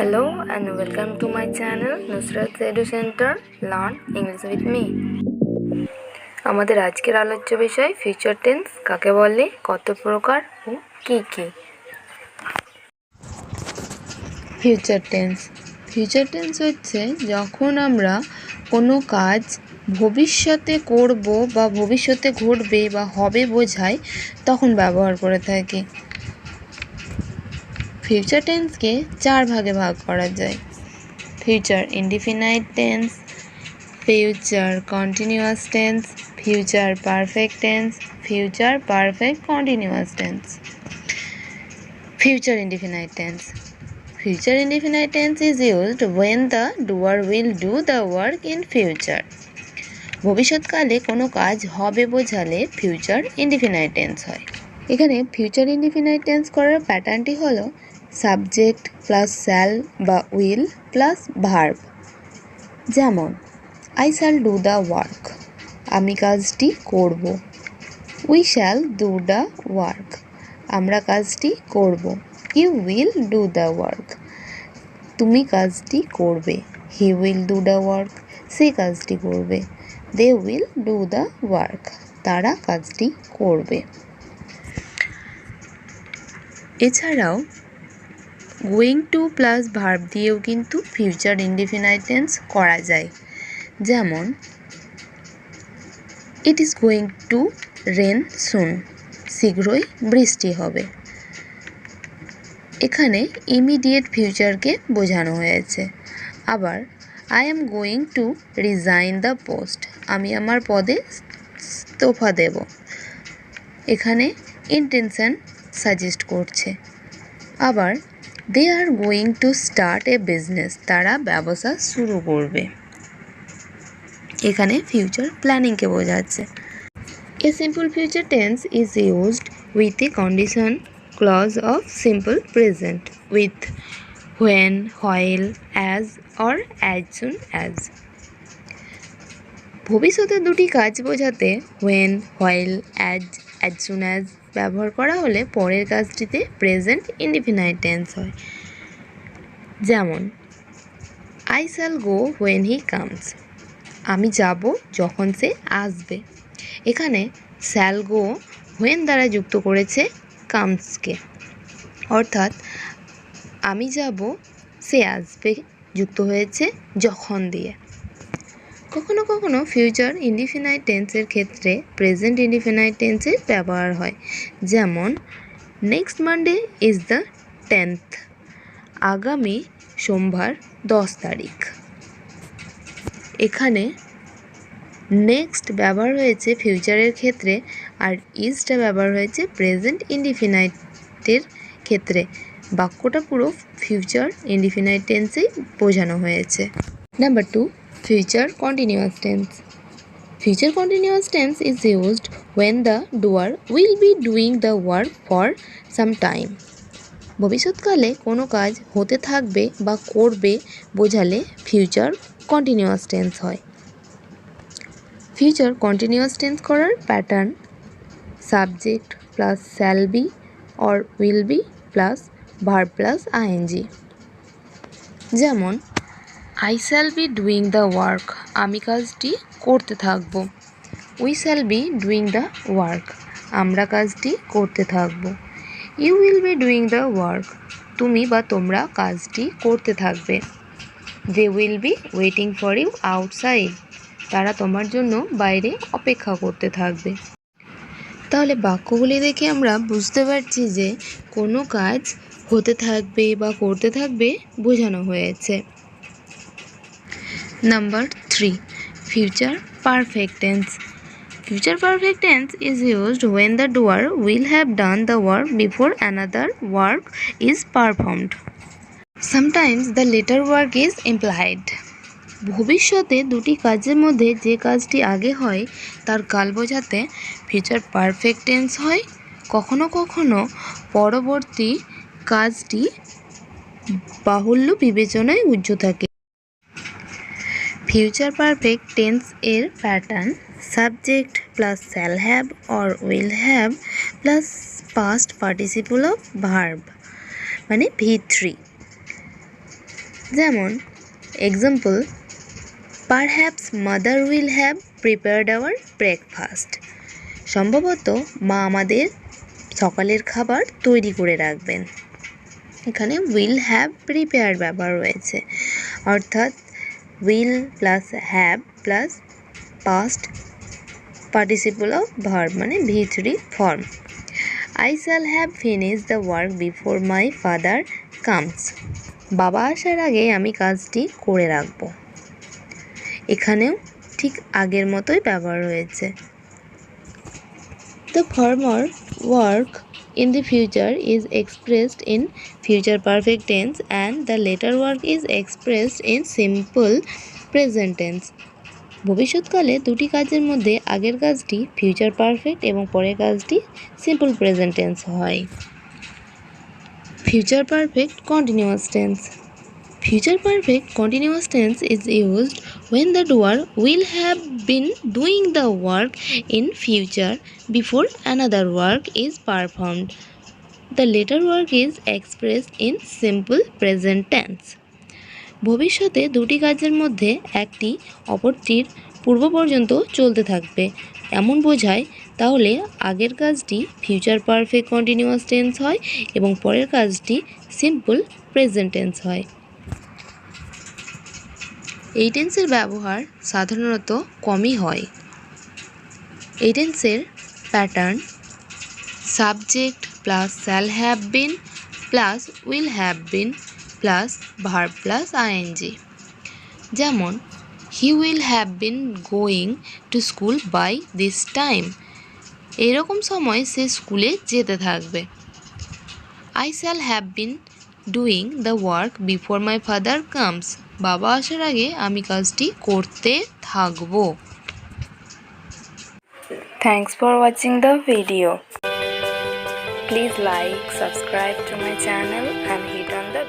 Hello and welcome to my channel Nusrat edu-centre Learn English with me. আমাদের আজকের আলোচ্য বিষয় ফিউচার টেন্স কাকে বলে, কত প্রকার ও কি কি। ফিউচার টেন্স হচ্ছে যখন আমরা কোনো কাজ ভবিষ্যতে করব বা ভবিষ্যতে ঘটবে বা হবে বোঝায় তখন ব্যবহার করে থাকি। ফিউচার টেন্সকে 4 ভাগে ভাগ করা যায়। Future indefinite tense, future continuous tense, future perfect tense, future perfect continuous tense. Future indefinite tense. Future indefinite tense is used when the doer will do the work in future. ভবিষ্যৎকালে কোনো কাজ হবে বোঝালে future indefinite tense হয়। এখানে future indefinite tense করার প্যাটার্নটি হলো subject plus shall বা উইল প্লাস ভার্ব। যেমন I shall do the work, আমি কাজটি করব। We shall do the work, আমরা কাজটি করব। You will do the work, তুমি কাজটি করবে। He will do the work, সে কাজটি করবে। They will do the work, তারা কাজটি করবে। এছাড়াও গোয়িং টু প্লাস ভার্ব দিয়েও কিন্তু ফিউচার ইনডিফিনাইট টেন্স করা যায়। যেমন it is going to rain soon, শীঘ্রই বৃষ্টি হবে। এখানে ইমিডিয়েট ফিউচারকে বোঝানো হয়েছে। আবার I am going to resign the post, আমি আমার পদে ইস্তফা দেব। এখানে ইন্টেনশন সাজেস্ট করছে। আবার they are going to start a business, তারা ব্যবসা শুরু করবে। এখানে ফিউচার প্ল্যানিংকে বোঝাচ্ছে। A simple future tense is used with a condition clause of simple present with when, while, as or as soon as. ভবিষ্যতে দুটি কাজ বোঝাতে when, while, as soon as ব্যবহার করা হলে পরের কাজটিতে প্রেজেন্ট ইনডিফিনাইট টেন্স হয়। যেমন I shall go when he comes, আমি যাব যখন সে আসবে। এখানে shall go when দ্বারা যুক্ত করেছে কামসকে, অর্থাৎ আমি যাব সে আসবে যুক্ত হয়েছে যখন দিয়ে। কখনো কখনো ফিউচার ইনডিফিনাইট টেন্সের ক্ষেত্রে প্রেজেন্ট ইনডিফিনাইট টেন্সের ব্যবহার হয়। যেমন next Monday is the 10th, আগামী সোমবার 10 তারিখ। এখানে নেক্সট ব্যবহার হয়েছে ফিউচারের ক্ষেত্রে আর ইজটা ব্যবহার হয়েছে প্রেজেন্ট ইনডিফিনাইটের ক্ষেত্রে। বাক্যটা পুরো ফিউচার ইনডিফিনাইট টেন্সেই বোঝানো হয়েছে। Number 2, future continuous tense. Future continuous tense is used when the doer will be doing the work for some time. ভবিষ্যৎকালে কোনো কাজ হতে থাকবে বা করবে বোঝালে ফিউচার কন্টিনিউয়াস টেন্স হয়। ফিউচার কন্টিনিউয়াস টেন্স করার pattern subject plus shall be or will be plus verb plus ING. যেমন I shall be doing the work, আমি কাজটি করতে থাকব। We shall be doing the work, আমরা কাজটি করতে থাকব। You will be doing the work, তুমি বা তোমরা কাজটি করতে থাকবে। They will be waiting for you outside, তারা তোমার জন্য বাইরে অপেক্ষা করতে থাকবে। তাহলে বাক্যগুলি দেখে আমরা বুঝতে পারছি যে কোনো কাজ হতে থাকবে বা করতে থাকবে বোঝানো হয়েছে। Number 3, future perfect tense. Future perfect tense is used when the doer will have done the work before another work is performed. Sometimes the later work is implied. ভবিষ্যতে দুটি কাজের মধ্যে যে কাজটি আগে হয় তার কাল বোঝাতে ফিউচার পারফেক্ট টেন্স হয়। কখনো কখনো পরবর্তী কাজটি বাহুল্য বিবেচনায় উজ্জ থাকে। ফিউচার পারফেক্ট টেন্স এর pattern subject plus shall have or will have plus past participle of verb, মানে V3। যেমন example, perhaps mother will have prepared our breakfast. সম্ভবত মা আমাদের সকালের খাবার তৈরি করে রাখবেন। এখানে উইল হ্যাভ প্রিপেয়ার্ড ব্যবহার রয়েছে, অর্থাৎ will plus have plus past participle of verb মানে V3 form. I shall have finished the work before my father comes. বাবা আসার আগে আমি কাজটি করে রাখব। এখানেও ঠিক আগের মতোই ব্যবহার হয়েছে। The former work in the future is expressed in future perfect tense and the later work is expressed in simple present tense. ভবিষ্যৎকালে দুটি কাজের মধ্যে আগের কাজটি ফিউচার পারফেক্ট এবং পরের কাজটি সিম্পল প্রেজেন্ট টেন্স হয়। Future perfect continuous tense. Future perfect continuous tense is used when the doer will have been doing the work in future before another work is performed. The later work is expressed in simple present tense. ভবিষ্যতে দুটি কাজের মধ্যে একটি অপরটির পূর্ব পর্যন্ত চলতে থাকবে এমন বোঝায়, তাহলে আগের কাজটি ফিউচার পারফেক্ট কন্টিনিউয়াস টেন্স হয় এবং পরের কাজটি সিম্পল প্রেজেন্ট টেন্স হয়। এই টেন্সের ব্যবহার সাধারণত কমই হয়। এই টেন্সের pattern subject plus shall have been plus will have been plus verb plus ING. যেমন he will have been going to school by this time. এরকম সময় সে স্কুলে যেতে থাকবে। I shall have been doing the work before my father comes. বাবা আসার আগে আমি কাজটি করতে থাকব। Thanks for watching the video. Please like, subscribe to my channel and hit on the